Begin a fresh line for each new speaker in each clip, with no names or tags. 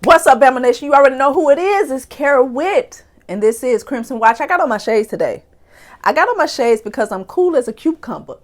What's up, Bama Nation? You already know who it is. It's Kara Witt, and this is Crimson Watch. I got on my shades today. I got on my shades because I'm cool as a cucumber,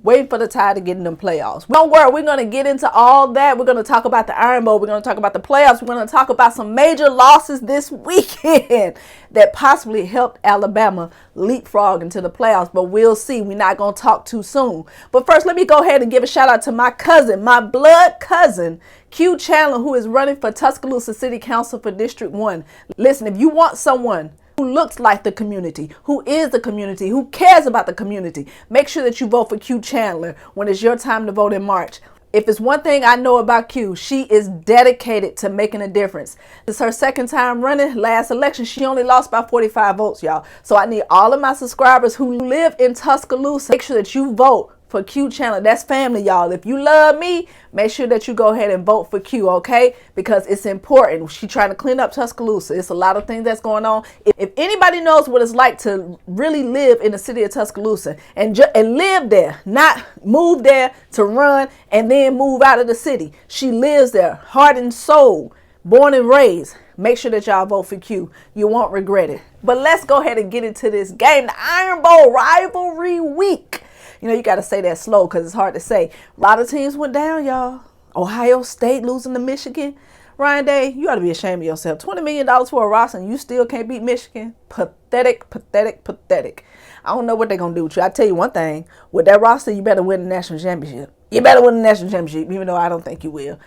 waiting for the Tide to get in them playoffs. Don't worry, we're going to get into all that. We're going to talk about the Iron Bowl. We're going to talk about the playoffs. We're going to talk about some major losses this weekend that possibly helped Alabama leapfrog into the playoffs. But we'll see. We're not going to talk too soon. But first, let me go ahead and give a shout out to my cousin, my blood cousin, Q Chandler, who is running for Tuscaloosa City Council for District 1. Listen, if you want someone who looks like the community, who is the community, who cares about the community, make sure that you vote for Q Chandler when it's your time to vote in March. If it's one thing I know about Q, she is dedicated to making a difference. It's her second time running. Last election, she only lost by 45 votes, y'all. So I need all of my subscribers who live in Tuscaloosa, make sure that you vote for Q Chandler. That's family, y'all. If you love me, make sure that you go ahead and vote for Q, okay? Because it's important. She's trying to clean up Tuscaloosa. It's a lot of things that's going on. If anybody knows what it's like to really live in the city of Tuscaloosa and live there, not move there to run and then move out of the city. She lives there, heart and soul, born and raised. Make sure that y'all vote for Q. You won't regret it. But let's go ahead and get into this game. The Iron Bowl rivalry week. You know, you got to say that slow because it's hard to say. A lot of teams went down, y'all. Ohio State losing to Michigan. Ryan Day, you ought to be ashamed of yourself. $20 million for a roster and you still can't beat Michigan? Pathetic, pathetic, pathetic. I don't know what they're going to do with you. I tell you one thing. With that roster, you better win the national championship. You better win the national championship, even though I don't think you will.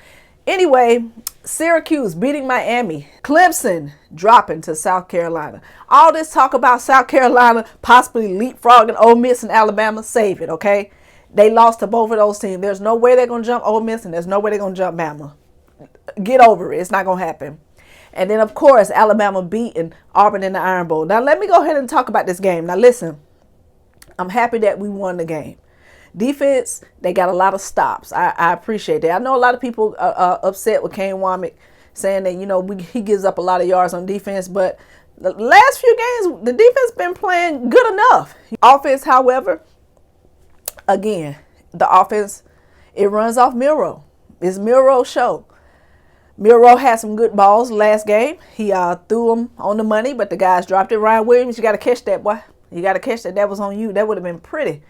Anyway, Syracuse beating Miami. Clemson dropping to South Carolina. All this talk about South Carolina possibly leapfrogging Ole Miss and Alabama, save it, okay? They lost to both of those teams. There's no way they're going to jump Ole Miss and there's no way they're going to jump Bama. Get over it. It's not going to happen. And then, of course, Alabama beating Auburn in the Iron Bowl. Now, let me go ahead and talk about this game. Now, listen, I'm happy that we won the game. Defense, they got a lot of stops. I appreciate that. I know a lot of people are upset with Kane Womack saying that, you know, he gives up a lot of yards on defense, but the last few games, the defense been playing good enough. Offense, however, again, the offense, it runs off Milroe. It's Milroe's show. Milroe had some good balls last game. He threw them on the money, but the guys dropped it. Ryan Williams, you got to catch that, boy. You got to catch that. That was on you. That would have been pretty.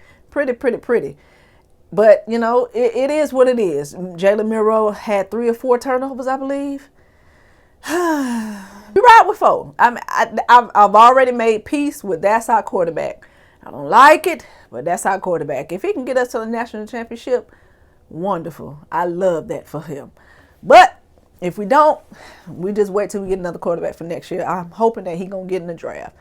But, you know, it is what it is. Jalen Milroe had 3 or 4 turnovers, I believe. You ride with 4. I've already made peace with that's our quarterback. I don't like it, but that's our quarterback. If he can get us to the national championship, wonderful. I love that for him. But if we don't, we just wait till we get another quarterback for next year. I'm hoping that he's going to get in the draft.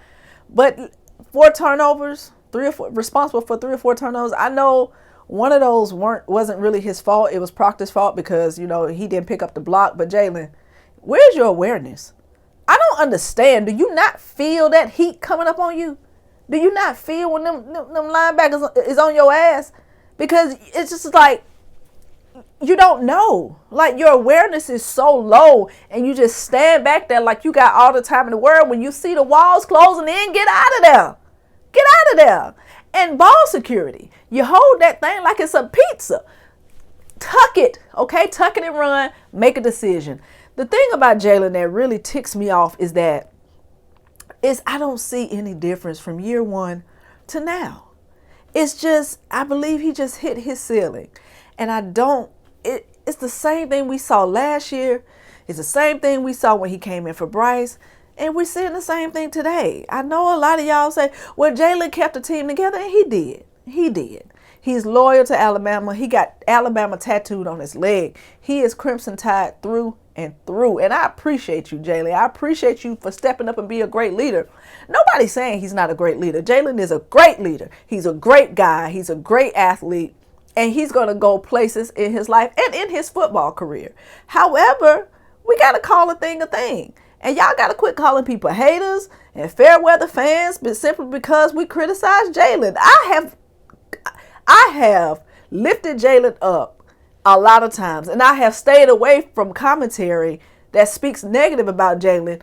But 4 turnovers, 3 or 4, responsible for 3 or 4 turnovers. I know one of those wasn't really his fault. It was Proctor's fault because, you know, he didn't pick up the block. But Jalen, where's your awareness? I don't understand. Do you not feel that heat coming up on you? Do you not feel when them linebackers is on your ass? Because it's just like, you don't know. Like, your awareness is so low and you just stand back there like you got all the time in the world. When you see the walls closing in, get out of there. Get out of there. And ball security. You hold that thing like it's a pizza. Tuck it, okay? Tuck it and run. Make a decision. The thing about Jalen that really ticks me off is that I don't see any difference from year 1 to now. It's just, I believe he just hit his ceiling. And it's the same thing we saw last year. It's the same thing we saw when he came in for Bryce. And we're seeing the same thing today. I know a lot of y'all say, well, Jalen kept the team together, and he did. He did. He's loyal to Alabama. He got Alabama tattooed on his leg. He is Crimson Tide through and through. And I appreciate you, Jalen. I appreciate you for stepping up and being a great leader. Nobody's saying he's not a great leader. Jalen is a great leader. He's a great guy. He's a great athlete. And he's going to go places in his life and in his football career. However, we got to call a thing a thing. And y'all got to quit calling people haters and fair weather fans, but simply because we criticize Jalen. I have lifted Jalen up a lot of times, and I have stayed away from commentary that speaks negative about Jalen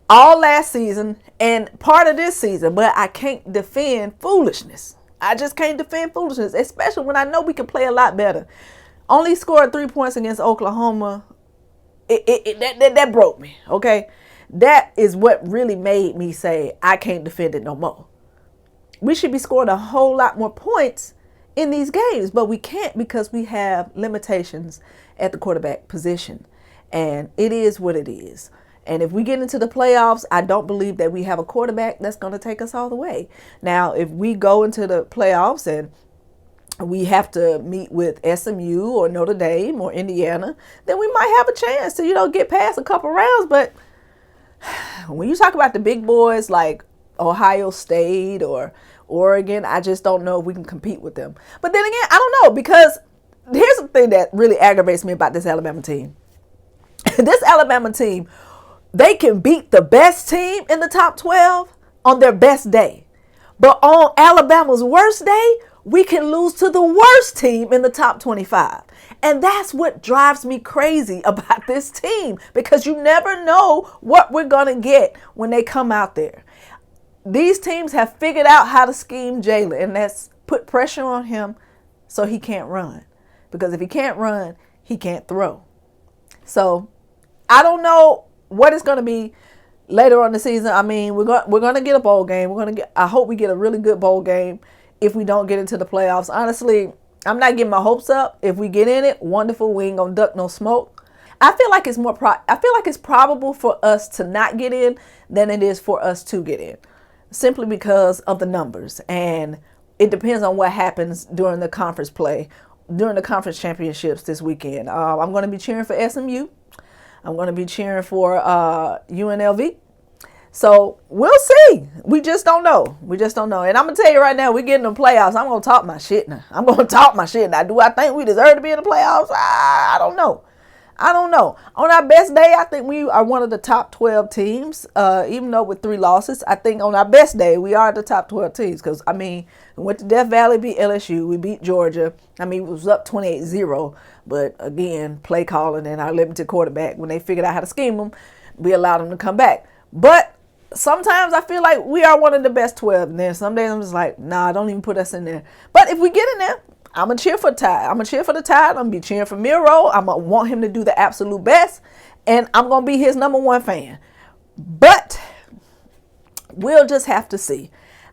all last season and part of this season, but I can't defend foolishness. I just can't defend foolishness, especially when I know we can play a lot better. Only scored 3 points against Oklahoma That broke me, okay? That is what really made me say, I can't defend it no more. We should be scoring a whole lot more points in these games, but we can't because we have limitations at the quarterback position. And it is what it is. And if we get into the playoffs, I don't believe that we have a quarterback that's going to take us all the way. Now, if we go into the playoffs and we have to meet with SMU or Notre Dame or Indiana, then we might have a chance to, get past a couple rounds. But when you talk about the big boys like Ohio State or Oregon, I just don't know if we can compete with them. But then again, I don't know, because here's the thing that really aggravates me about this Alabama team. This Alabama team, they can beat the best team in the top 12 on their best day. But on Alabama's worst day, we can lose to the worst team in the top 25. And that's what drives me crazy about this team, because you never know what we're going to get when they come out there. These teams have figured out how to scheme Jalen, and that's put pressure on him so he can't run. Because if he can't run, he can't throw. So I don't know what it's going to be later on the season. I mean, we're going to get a bowl game. I hope we get a really good bowl game if we don't get into the playoffs. Honestly, I'm not getting my hopes up. If we get in it, wonderful. We ain't going to duck no smoke. I feel like it's probable for us to not get in than it is for us to get in, simply because of the numbers. And it depends on what happens during the conference play, during the conference championships this weekend. I'm going to be cheering for SMU. I'm going to be cheering for UNLV. So we'll see. We just don't know. And I'm going to tell you right now, we get in the playoffs. I'm going to talk my shit now. Do I think we deserve to be in the playoffs? I don't know. On our best day, I think we are one of the top 12 teams, even though with 3 losses. I think on our best day, we are the top 12 teams because, we went to Death Valley, beat LSU, we beat Georgia. It was up 28-0, but again, play calling and our limited quarterback, when they figured out how to scheme them, we allowed them to come back. But sometimes I feel like we are one of the best 12, and then some days I'm just like, nah, don't even put us in there. But if we get in there, I'm going to cheer for the Tide. I'm going to be cheering for Miro. I'm going to want him to do the absolute best. And I'm going to be his number 1 fan. But we'll just have to see.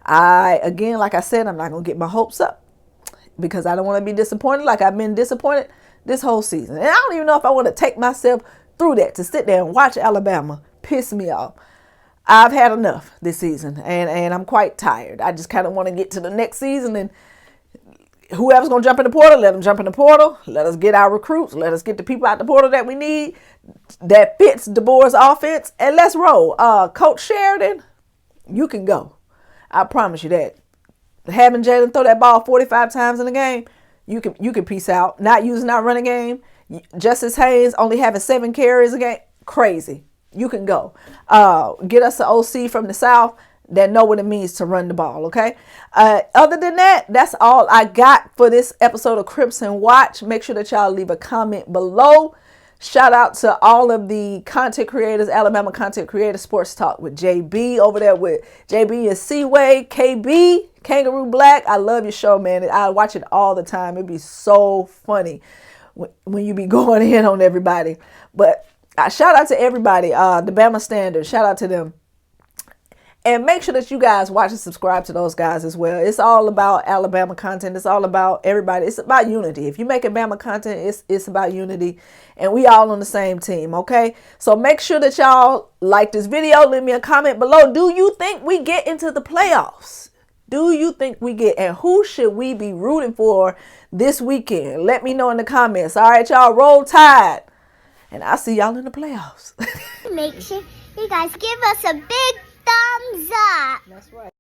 Like I said, I'm not going to get my hopes up because I don't want to be disappointed like I've been disappointed this whole season. And I don't even know if I want to take myself through that, to sit there and watch Alabama piss me off. I've had enough this season, and I'm quite tired. I just kind of want to get to the next season, and whoever's going to jump in the portal, let them jump in the portal. Let us get our recruits. Let us get the people out the portal that we need that fits DeBoer's offense, and let's roll. Coach Sheridan, you can go. I promise you that. Having Jalen throw that ball 45 times in a game, you can peace out. Not using our running game. Justice Haynes only having 7 carries a game. Crazy. You can go. Get us an OC from the South that know what it means to run the ball, okay? Other than that, that's all I got for this episode of Crimson Watch. Make sure that y'all leave a comment below. Shout out to all of the content creators, Alabama content creators, Sports Talk with JB over there with JB and Seaway, KB, Kangaroo Black. I love your show, man. I watch it all the time. It'd be so funny when you be going in on everybody. But shout out to everybody, the Bama Standard. Shout out to them. And make sure that you guys watch and subscribe to those guys as well. It's all about Alabama content. It's all about everybody. It's about unity. If you make Bama content, it's about unity. And we all on the same team, okay? So make sure that y'all like this video. Leave me a comment below. Do you think we get into the playoffs? Do you think we get? And who should we be rooting for this weekend? Let me know in the comments. All right, y'all. Roll Tide. And I'll see y'all in the playoffs.
Make sure you guys give us a big thumbs up.
That's right.